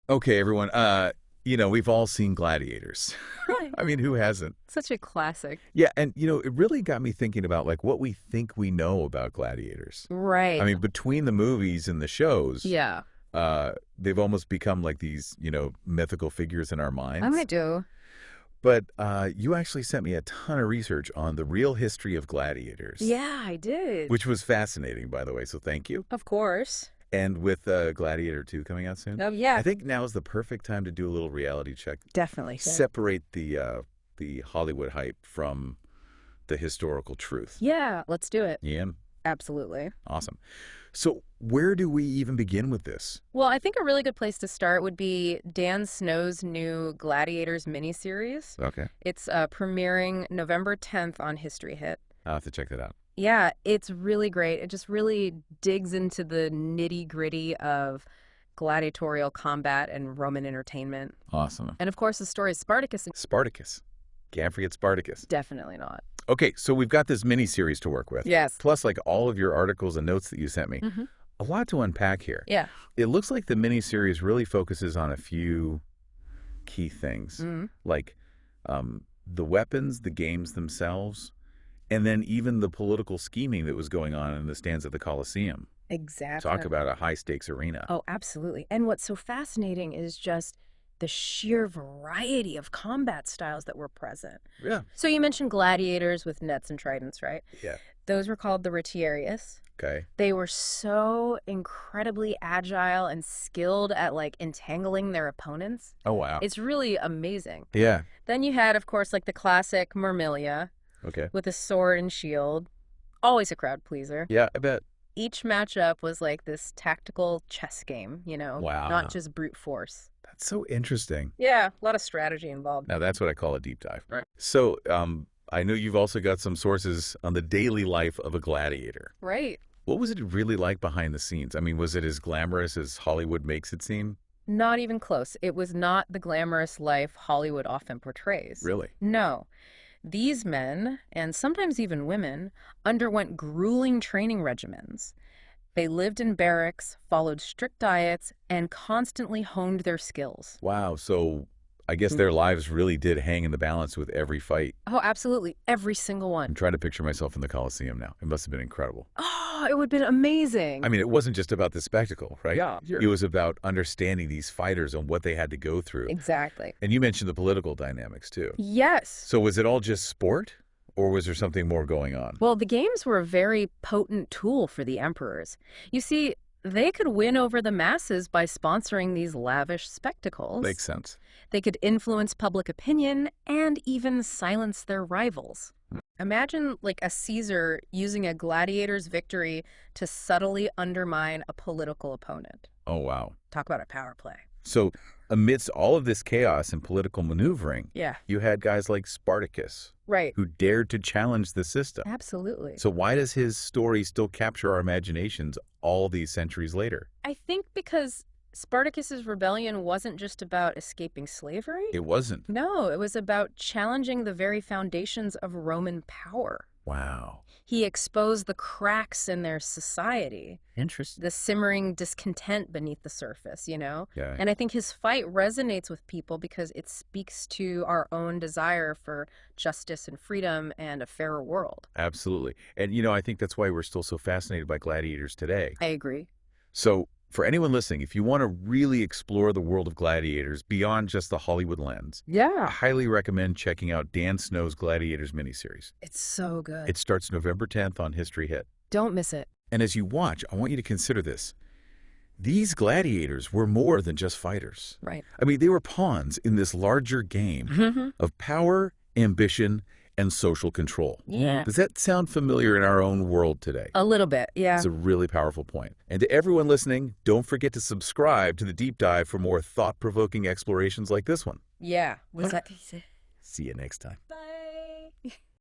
Okay, everyone. We've all seen Gladiators. Right. I mean, who hasn't? Such a classic. Yeah, and it really got me thinking about like what we think we know about gladiators. I Right. mean, between the movies and the shows, Yeah. they've almost become like these, mythical figures in our I minds. might do. But you actually sent me a ton of research on the real history of gladiators, Yeah, I did. which was fascinating, by the way. So thank you. Of course. And with Gladiator 2 coming out soon, Oh, yeah. I think now is the perfect time to do a little reality check. Definitely. Separate the Hollywood hype from the historical truth. Yeah, let's do it. Yeah, Absolutely. awesome. So where do we even begin with this? Well, I think a really good place to start would be Dan Snow's new Gladiators miniseries. Okay, It's premiering November 10th on History Hit. I'll have to check that out. Yeah, it's really great. It just really digs into the nitty-gritty of gladiatorial combat and Roman entertainment. Awesome. And of course, the story of Spartacus. Spartacus. Can't forget Spartacus. Definitely not. Okay, so we've got this mini series to work with. Yes. Plus, like all of your articles and notes that you sent me. Mm-hmm. A lot to unpack here. Yeah. It looks like the mini series really focuses on a few key things, like the weapons, the games themselves, and then even the political scheming that was going on in the stands at the Colosseum. Exactly. Talk about a high-stakes arena. Oh, absolutely. And what's so fascinating is just the sheer variety of combat styles that were present. Yeah. So you mentioned gladiators with nets and tridents, right? Yeah. Those were called the retiarius. Okay. They were so incredibly agile and skilled at like entangling their opponents. Oh, wow. It's really amazing. Yeah. Then you had, of course, like the classic Myrmilia Okay. with a sword and shield. Always a crowd pleaser. Yeah, I bet. Each matchup was like this tactical chess game, Wow. not just brute force. That's so interesting. Yeah, a lot of strategy involved. Now, that's what I call a deep dive. Right. So, I know you've also got some sources on the daily life of a gladiator. Right. What was it really like behind the scenes? I mean, was it as glamorous as Hollywood makes it seem? Not even close. It was not the glamorous life Hollywood often portrays. Really? No. These men, and sometimes even women, underwent grueling training regimens. They lived in barracks, followed strict diets, and constantly honed their skills. Wow. So I guess their lives really did hang in the balance with every fight. Oh, absolutely. Every single I'm one. trying to picture myself in the Colosseum now. It must have been incredible. Oh, it would have been amazing. I mean, it wasn't just about the spectacle, right? Yeah. It was about understanding these fighters and what they had to go through. Exactly. And you mentioned the political dynamics, too. Yes. So was it all just sport, or was there something more going on? Well, the games were a very potent tool for the emperors. You see, they could win over the masses by sponsoring these lavish spectacles. Makes sense. They could influence public opinion and even silence their rivals. Imagine like a Caesar using a gladiator's victory to subtly undermine a political opponent. Oh, wow. Talk about a power play. So amidst all of this chaos and political maneuvering, Yeah. you had guys like Spartacus, Right. who dared to challenge the system. Absolutely. So why does his story still capture our imaginations all these centuries later? I think because Spartacus's rebellion wasn't just about escaping slavery. It wasn't. No, it was about challenging the very foundations of Roman power. Wow. He exposed the cracks in their society, Interesting. the simmering discontent beneath the surface, Yeah. And I think his fight resonates with people because it speaks to our own desire for justice and freedom and a fairer world. Absolutely. And, I think that's why we're still so fascinated by gladiators today. I agree. So for anyone listening, if you want to really explore the world of gladiators beyond just the Hollywood lens, I Yeah. highly recommend checking out Dan Snow's Gladiators miniseries. It's so good. It starts November 10th on History Hit. Don't miss it. And as you watch, I want you to consider this. These gladiators were more than just fighters. Right. I mean, they were pawns in this larger game of power, ambition, and social control. Yeah. Does that sound familiar in our own world today? A little bit, yeah. It's a really powerful point. And to everyone listening, don't forget to subscribe to the Deep Dive for more thought-provoking explorations like this one. Yeah. Was that... See you next time. Bye.